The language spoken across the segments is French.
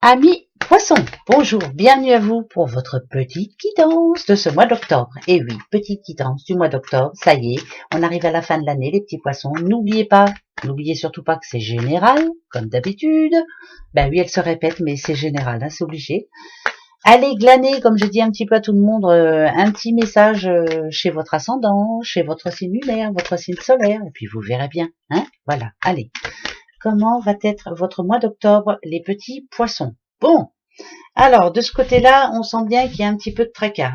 Amis poissons, bonjour, bienvenue à vous pour votre petite guidance de ce mois d'octobre. Et oui, petite guidance du mois d'octobre, ça y est, on arrive à la fin de l'année les petits poissons. N'oubliez surtout pas que c'est général, comme d'habitude. Ben oui, elle se répète, mais c'est général, hein, c'est obligé. Allez glaner, comme je dis un petit peu à tout le monde, un petit message chez votre ascendant, chez votre signe lunaire, votre signe solaire, et puis vous verrez bien, hein. Voilà, allez. Comment va être votre mois d'octobre, les petits poissons? Bon, alors de ce côté-là, on sent bien qu'il y a un petit peu de tracas.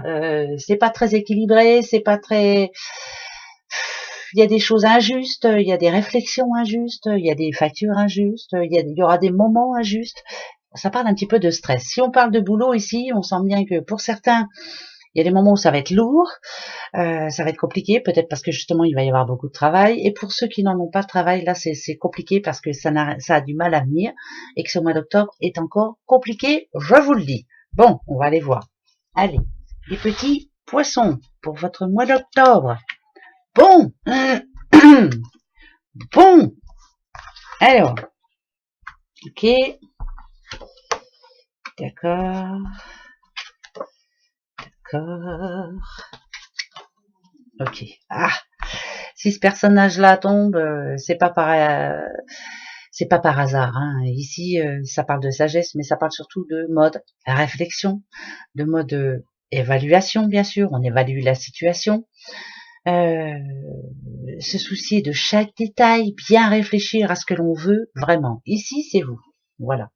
C'est pas très équilibré, c'est pas très. Il y a des choses injustes, il y a des réflexions injustes, il y a des factures injustes, il y aura des moments injustes. Ça parle un petit peu de stress. Si on parle de boulot ici, on sent bien que pour certains, il y a des moments où ça va être lourd, ça va être compliqué, peut-être parce que justement il va y avoir beaucoup de travail. Et pour ceux qui n'en ont pas de travail, là c'est compliqué parce que ça a du mal à venir et que ce mois d'octobre est encore compliqué, je vous le dis. Bon, on va aller voir. Allez, les petits poissons pour votre mois d'octobre. Bon, bon. Alors, ok, d'accord, d'accord. Ok. Ah, si ce personnage-là tombe, c'est pas par hasard. Hein. Ici, ça parle de sagesse, mais ça parle surtout de mode réflexion, de mode évaluation, bien sûr. On évalue la situation. Se soucier de chaque détail, bien réfléchir à ce que l'on veut vraiment. Ici, c'est vous. Voilà.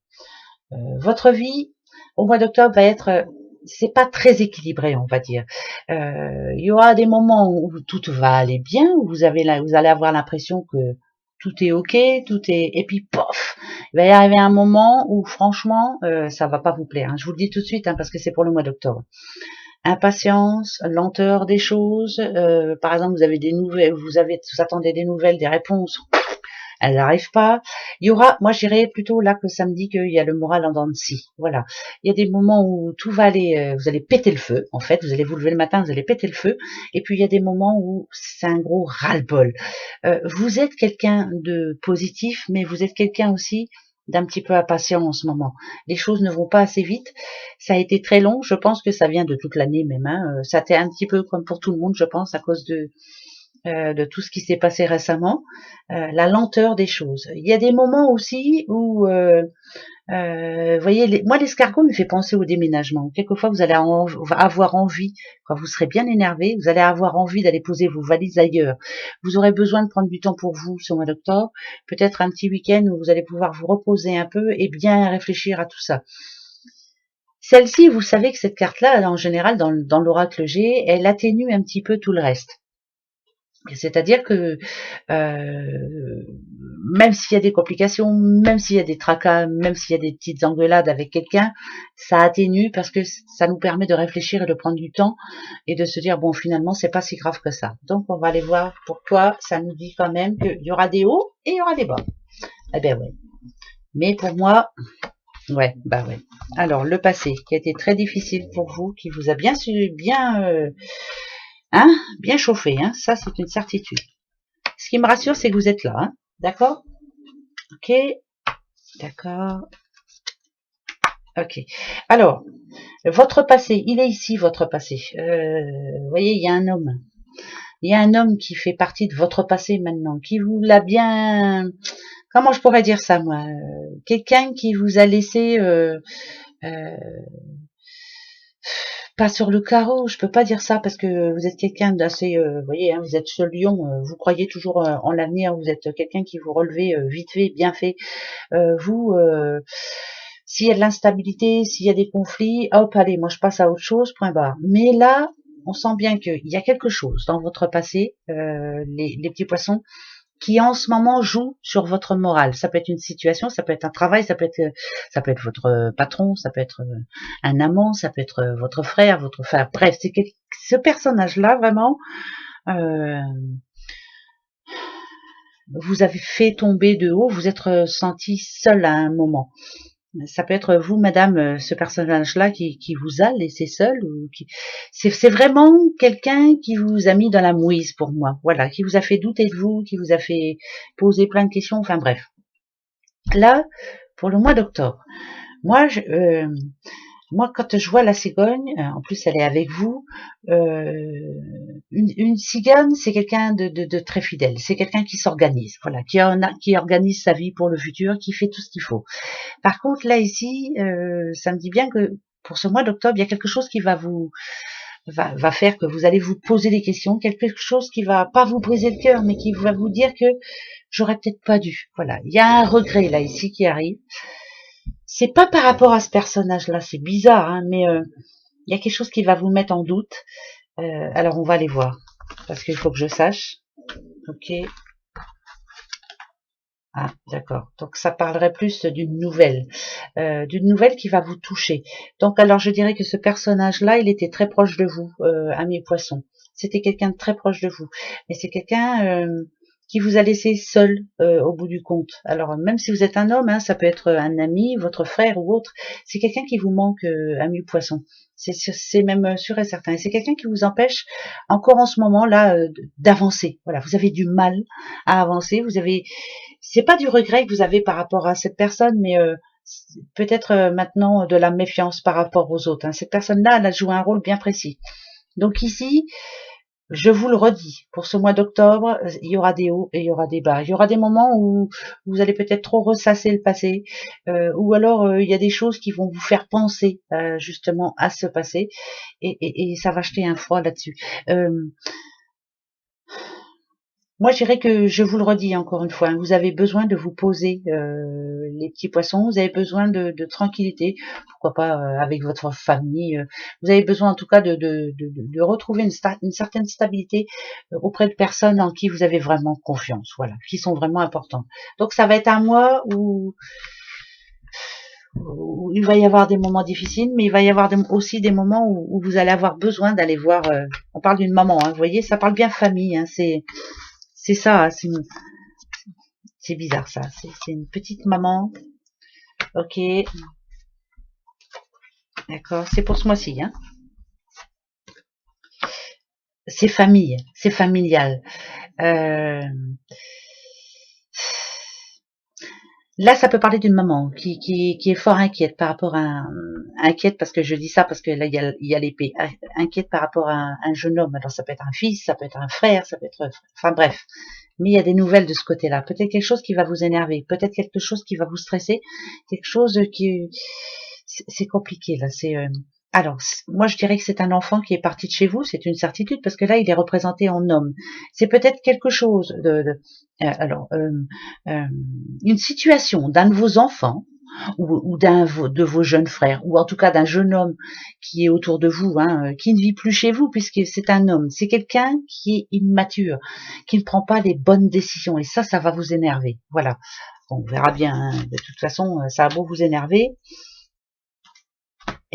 Votre vie au mois d'octobre va être c'est pas très équilibré, on va dire. Il y aura des moments où tout va aller bien, où vous allez avoir l'impression que tout est ok, et puis pof, il va y arriver un moment où franchement, ça va pas vous plaire. Hein. Je vous le dis tout de suite, hein, parce que c'est pour le mois d'octobre. Impatience, lenteur des choses. Par exemple, vous avez des nouvelles, vous attendez des nouvelles, des réponses. Elle n'arrive pas. Il y aura, moi j'irais plutôt là que ça me dit qu'il y a le moral en dents de scie. Voilà. Il y a des moments où tout va aller, vous allez péter le feu. En fait, vous allez vous lever le matin, vous allez péter le feu. Et puis il y a des moments où c'est un gros ras-le-bol. Vous êtes quelqu'un de positif, mais vous êtes quelqu'un aussi d'un petit peu impatient en ce moment. Les choses ne vont pas assez vite. Ça a été très long. Je pense que ça vient de toute l'année même. Hein. Ça a été un petit peu comme pour tout le monde, je pense, à cause de tout ce qui s'est passé récemment, la lenteur des choses. Il y a des moments aussi où, vous voyez, moi l'escargot me fait penser au déménagement. Quelquefois vous allez avoir envie, quand vous serez bien énervé, vous allez avoir envie d'aller poser vos valises ailleurs. Vous aurez besoin de prendre du temps pour vous ce mois d'octobre, peut-être un petit week-end où vous allez pouvoir vous reposer un peu et bien réfléchir à tout ça. Celle-ci, vous savez que cette carte-là, en général, dans l'oracle G, elle atténue un petit peu tout le reste. C'est-à-dire que même s'il y a des complications, même s'il y a des tracas, même s'il y a des petites engueulades avec quelqu'un, ça atténue parce que ça nous permet de réfléchir et de prendre du temps et de se dire bon finalement c'est pas si grave que ça. Donc on va aller voir pour toi, ça nous dit quand même qu'il y aura des hauts et il y aura des bas. Eh ben ouais. Mais pour moi, ouais, bah ouais. Alors le passé qui a été très difficile pour vous, qui vous a bien bien chauffé, hein, ça c'est une certitude. Ce qui me rassure, c'est que vous êtes là, hein, d'accord? Ok, d'accord. Ok. Alors, votre passé, il est ici, votre passé. Vous voyez, il y a un homme. Il y a un homme qui fait partie de votre passé maintenant, qui vous l'a bien... Comment je pourrais dire ça, moi? Quelqu'un qui vous a laissé... pas sur le carreau, je peux pas dire ça parce que vous êtes quelqu'un d'assez, vous voyez, hein, vous êtes ce lion, vous croyez toujours en l'avenir, vous êtes quelqu'un qui vous relevez vite fait, bien fait. S'il y a de l'instabilité, s'il y a des conflits, hop, allez, moi je passe à autre chose, point barre. Mais là, on sent bien qu'il y a quelque chose dans votre passé, les petits poissons, qui en ce moment joue sur votre morale. Ça peut être une situation, ça peut être un travail, ça peut être votre patron, ça peut être un amant, ça peut être votre frère, bref, c'est ce personnage-là vraiment vous avez fait tomber de haut, vous êtes senti seul à un moment. Ça peut être vous, madame, ce personnage-là qui vous a laissé seul, ou c'est vraiment quelqu'un qui vous a mis dans la mouise pour moi, voilà, qui vous a fait douter de vous, qui vous a fait poser plein de questions, enfin bref. Là, pour le mois d'octobre, Moi, quand je vois la cigogne, en plus elle est avec vous, une cigogne, c'est quelqu'un de très fidèle, c'est quelqu'un qui s'organise, voilà, qui organise sa vie pour le futur, qui fait tout ce qu'il faut. Par contre, là ici, ça me dit bien que pour ce mois d'octobre, il y a quelque chose qui va faire que vous allez vous poser des questions, quelque chose qui va pas vous briser le cœur, mais qui va vous dire que j'aurais peut-être pas dû. Voilà, il y a un regret là ici qui arrive. C'est pas par rapport à ce personnage-là, c'est bizarre, hein, mais il y a quelque chose qui va vous mettre en doute. Alors on va aller voir, parce qu'il faut que je sache. Ok. Ah, d'accord. Donc ça parlerait plus d'une nouvelle qui va vous toucher. Donc alors je dirais que ce personnage-là, il était très proche de vous, ami poisson. C'était quelqu'un de très proche de vous, mais c'est quelqu'un qui vous a laissé seul au bout du compte. Alors même si vous êtes un homme, hein, ça peut être un ami, votre frère ou autre, c'est quelqu'un qui vous manque, ami poisson. C'est même sûr et certain. Et c'est quelqu'un qui vous empêche encore en ce moment là d'avancer. Voilà, vous avez du mal à avancer. C'est pas du regret que vous avez par rapport à cette personne, mais peut-être maintenant de la méfiance par rapport aux autres, hein. Cette personne-là, elle a joué un rôle bien précis. Donc ici, je vous le redis, pour ce mois d'octobre, il y aura des hauts et il y aura des bas. Il y aura des moments où vous allez peut-être trop ressasser le passé, ou alors il y a des choses qui vont vous faire penser justement à ce passé, et ça va jeter un froid là-dessus. Moi, je dirais que je vous le redis encore une fois, hein, vous avez besoin de vous poser, les petits poissons, vous avez besoin de tranquillité, pourquoi pas avec votre famille, vous avez besoin en tout cas de retrouver une certaine stabilité auprès de personnes en qui vous avez vraiment confiance, voilà, qui sont vraiment importantes. Donc ça va être un mois où il va y avoir des moments difficiles, mais il va y avoir aussi des moments où vous allez avoir besoin d'aller voir, on parle d'une maman, hein, vous voyez, ça parle bien famille, hein, c'est ça, c'est bizarre ça. C'est une petite maman. Ok, d'accord. C'est pour ce mois-ci. Hein. C'est famille, c'est familial. Euh, Là, ça peut parler d'une maman qui est fort inquiète par rapport à inquiète parce que je dis ça parce que là il y a l'épée, inquiète par rapport à un jeune homme. Alors ça peut être un fils, ça peut être un frère, ça peut être, enfin bref. Mais il y a des nouvelles de ce côté-là. Peut-être quelque chose qui va vous énerver, peut-être quelque chose qui va vous stresser, quelque chose qui c'est compliqué là. Alors moi je dirais que c'est un enfant qui est parti de chez vous, c'est une certitude parce que là il est représenté en homme. C'est peut-être quelque chose alors euh, une situation d'un de vos enfants ou de vos jeunes frères, ou en tout cas d'un jeune homme qui est autour de vous, hein, qui ne vit plus chez vous puisque c'est un homme. C'est quelqu'un qui est immature, qui ne prend pas les bonnes décisions et ça va vous énerver. Voilà. On verra bien. Hein. De toute façon, ça a beau vous énerver.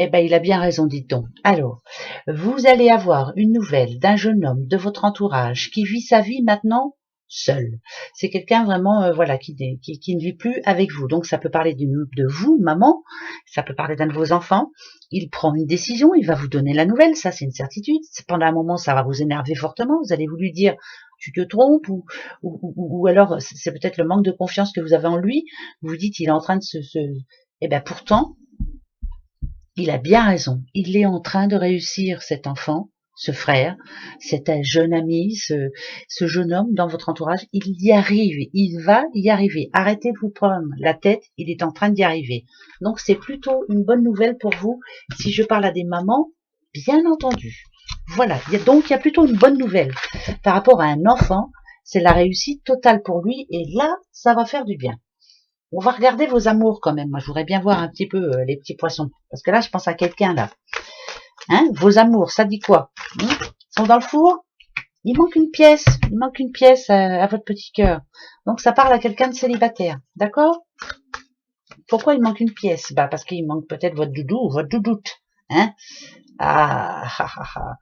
Eh ben, il a bien raison, dites donc. Alors, vous allez avoir une nouvelle d'un jeune homme de votre entourage qui vit sa vie maintenant seul. C'est quelqu'un vraiment, voilà, qui ne vit plus avec vous. Donc, ça peut parler de vous, maman. Ça peut parler d'un de vos enfants. Il prend une décision, il va vous donner la nouvelle. Ça, c'est une certitude. Pendant un moment, ça va vous énerver fortement. Vous allez vous lui dire, tu te trompes, ou alors, c'est peut-être le manque de confiance que vous avez en lui. Vous vous dites, il est en train de Eh ben, pourtant, il a bien raison. Il est en train de réussir, cet enfant, ce frère, cet jeune ami, ce jeune homme dans votre entourage. Il y arrive, il va y arriver. Arrêtez de vous prendre la tête, il est en train d'y arriver. Donc c'est plutôt une bonne nouvelle pour vous si je parle à des mamans, bien entendu. Voilà, donc il y a plutôt une bonne nouvelle. Par rapport à un enfant, c'est la réussite totale pour lui et là, ça va faire du bien. On va regarder vos amours quand même. Moi, je voudrais bien voir un petit peu les petits poissons. Parce que là, je pense à quelqu'un là. Hein, vos amours, ça dit quoi? Ils sont dans le four? Il manque une pièce. Il manque une pièce à votre petit cœur. Donc, ça parle à quelqu'un de célibataire. D'accord? Pourquoi il manque une pièce? Bah, parce qu'il manque peut-être votre doudou ou votre doudoute. Hein? Ah, ah, ah, ah.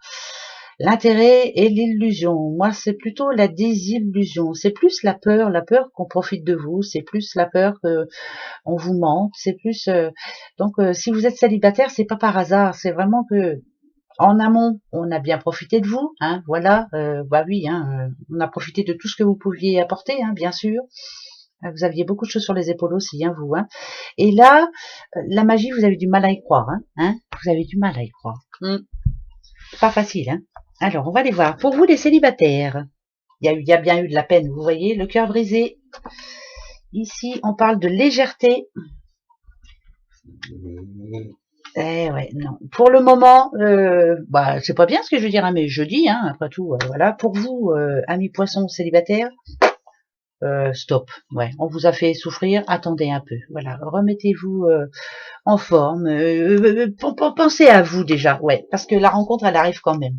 L'intérêt et l'illusion. Moi, c'est plutôt la désillusion. C'est plus la peur qu'on profite de vous. C'est plus la peur que on vous mente, c'est plus donc si vous êtes célibataire, c'est pas par hasard, c'est vraiment que en amont, on a bien profité de vous, hein, voilà, bah oui, hein, on a profité de tout ce que vous pouviez apporter, hein, bien sûr. Vous aviez beaucoup de choses sur les épaules aussi, hein, vous. Hein. Et là, la magie, vous avez du mal à y croire. Hein, vous avez du mal à y croire. Pas facile. Hein. Alors, on va les voir. Pour vous, les célibataires, il y a bien eu de la peine, vous voyez, le cœur brisé. Ici, on parle de légèreté. Eh ouais, non. Pour le moment, c'est pas bien ce que je veux dire, hein, mais je dis, hein, après tout, voilà. Pour vous, amis poissons célibataires, stop. Ouais, on vous a fait souffrir. Attendez un peu. Voilà, remettez-vous en forme. Pensez à vous déjà, ouais, parce que la rencontre, elle arrive quand même.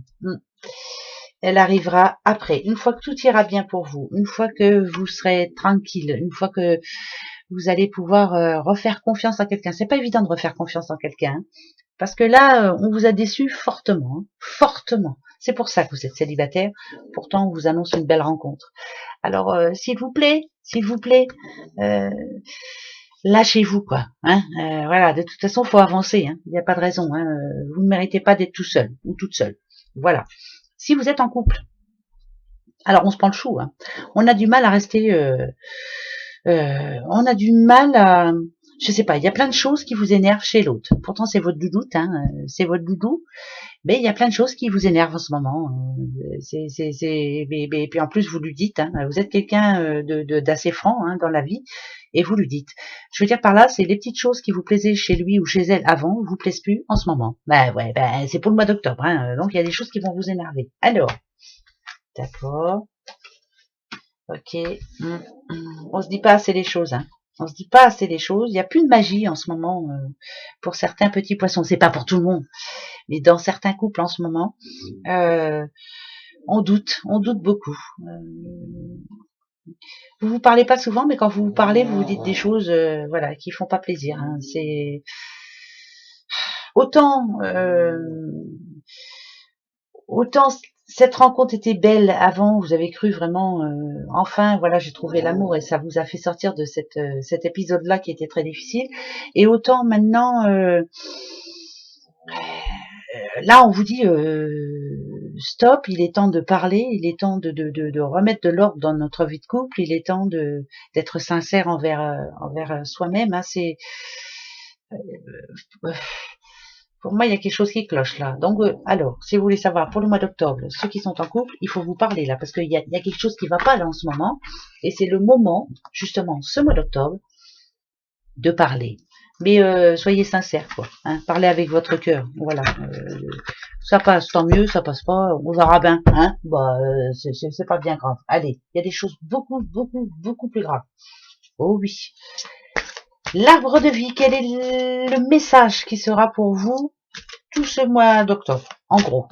Elle arrivera après, une fois que tout ira bien pour vous, une fois que vous serez tranquille, une fois que vous allez pouvoir refaire confiance en quelqu'un. C'est pas évident de refaire confiance en quelqu'un, hein, parce que là, on vous a déçu fortement, hein, fortement. C'est pour ça que vous êtes célibataire. Pourtant, on vous annonce une belle rencontre. Alors, s'il vous plaît, lâchez-vous, quoi. Hein, voilà, de toute façon, faut avancer. Hein, il n'y a pas de raison. Hein, vous ne méritez pas d'être tout seul ou toute seule. Voilà. Si vous êtes en couple, alors on se prend le chou. Hein, on a du mal à rester. On a du mal à, je sais pas, il y a plein de choses qui vous énervent chez l'autre. Pourtant c'est votre doudoute, hein, c'est votre doudou, mais il y a plein de choses qui vous énervent en ce moment. Mais puis en plus vous lui dites, hein, vous êtes quelqu'un d'assez franc hein, dans la vie, et vous lui dites. Je veux dire par là, c'est les petites choses qui vous plaisaient chez lui ou chez elle avant, vous plaisent plus en ce moment. Ben ouais, ben c'est pour le mois d'octobre, hein, donc il y a des choses qui vont vous énerver. Alors, d'accord. Ok. On se dit pas assez les choses. Hein. On se dit pas assez les choses. Il n'y a plus de magie en ce moment pour certains petits poissons. C'est pas pour tout le monde, mais dans certains couples en ce moment, on doute beaucoup. Vous vous parlez pas souvent, mais quand vous vous parlez, vous vous dites des choses, voilà, qui font pas plaisir. Hein. C'est autant. Autant cette rencontre était belle avant, vous avez cru vraiment, enfin, voilà, j'ai trouvé l'amour et ça vous a fait sortir de cet épisode-là qui était très difficile. Et autant maintenant, là, on vous dit stop, il est temps de parler, il est temps de remettre de l'ordre dans notre vie de couple, il est temps d'être sincère envers soi-même. Hein, c'est pour moi, il y a quelque chose qui cloche là. Donc, alors, si vous voulez savoir, pour le mois d'octobre, ceux qui sont en couple, il faut vous parler là, parce qu'il y a quelque chose qui va pas là en ce moment, et c'est le moment, justement, ce mois d'octobre, de parler. Mais soyez sincères, quoi. Hein, parlez avec votre cœur. Voilà. Ça passe, tant mieux. Ça passe pas, on verra bien. Hein, bah, c'est pas bien grave. Allez, il y a des choses beaucoup plus graves. Oh oui. L'arbre de vie, quel est le message qui sera pour vous tout ce mois d'octobre? En gros,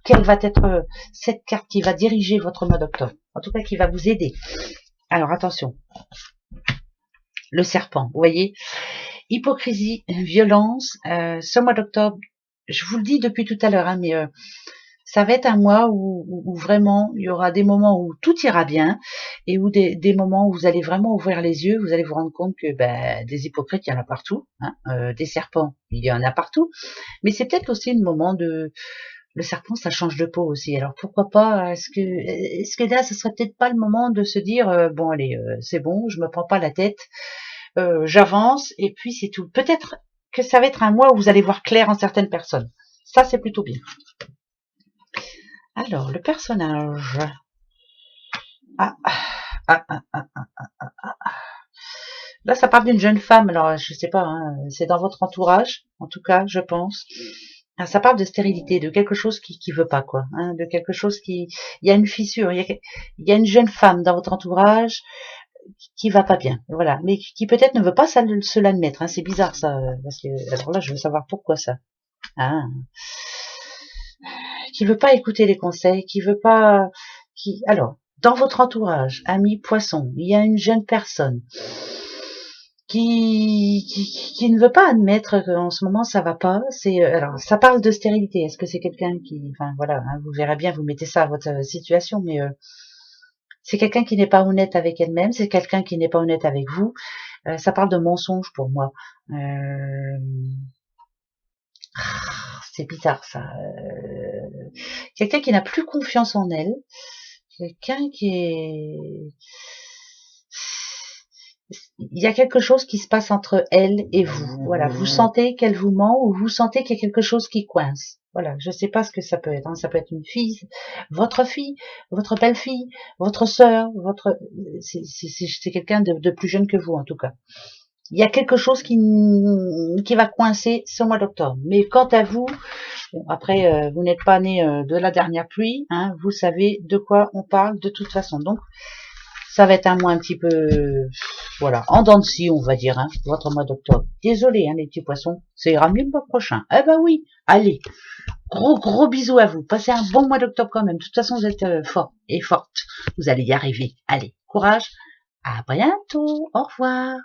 quelle va être cette carte qui va diriger votre mois d'octobre? En tout cas, qui va vous aider. Alors, attention. Le serpent, vous voyez? Hypocrisie, violence. Ce mois d'octobre, je vous le dis depuis tout à l'heure, hein, mais ça va être un mois où vraiment il y aura des moments où tout ira bien et où des moments où vous allez vraiment ouvrir les yeux, vous allez vous rendre compte que des hypocrites il y en a partout, hein, des serpents il y en a partout, mais c'est peut-être aussi le moment de le serpent ça change de peau aussi. Alors pourquoi pas, est-ce que là ce serait peut-être pas le moment de se dire bon allez c'est bon, je me prends pas la tête, j'avance et puis c'est tout. Peut-être que ça va être un mois où vous allez voir clair en certaines personnes. Ça c'est plutôt bien. Alors, le personnage. Ah, ah, ah, ah, ah. Là, ça parle d'une jeune femme. Alors, je sais pas, hein, c'est dans votre entourage, en tout cas, je pense. Ah, ça parle de stérilité, de quelque chose qui veut pas, quoi. Hein, de quelque chose qui... Il y a une fissure, il y a une jeune femme dans votre entourage qui va pas bien, voilà. Mais qui peut-être ne veut pas se l'admettre. Hein, c'est bizarre, ça. Parce que, alors là, je veux savoir pourquoi ça. Ah. Qui veut pas écouter les conseils, qui veut pas... Alors, dans votre entourage, ami poisson, il y a une jeune personne qui ne veut pas admettre qu'en ce moment ça va pas. C'est alors ça parle de stérilité. Est-ce que c'est quelqu'un qui, enfin voilà, hein, vous verrez bien, vous mettez ça à votre situation, mais c'est quelqu'un qui n'est pas honnête avec elle-même, c'est quelqu'un qui n'est pas honnête avec vous. Ça parle de mensonge pour moi. C'est bizarre ça. Quelqu'un qui n'a plus confiance en elle, quelqu'un qui est il y a quelque chose qui se passe entre elle et vous. Voilà, vous sentez qu'elle vous ment ou vous sentez qu'il y a quelque chose qui coince. Voilà, je sais pas ce que ça peut être. Hein. Ça peut être une fille, votre belle-fille, votre sœur, c'est quelqu'un de plus jeune que vous en tout cas. Il y a quelque chose qui va coincer ce mois d'octobre. Mais quant à vous, bon, après, vous n'êtes pas né de la dernière pluie, hein, vous savez de quoi on parle de toute façon. Donc, ça va être un mois un petit peu, voilà, en dents de scie, on va dire, hein, votre mois d'octobre. Désolé, hein, les petits poissons, ça ira mieux le mois prochain. Eh ben oui, allez, gros bisous à vous. Passez un bon mois d'octobre quand même. De toute façon, vous êtes forts et fortes. Vous allez y arriver. Allez, courage. À bientôt. Au revoir.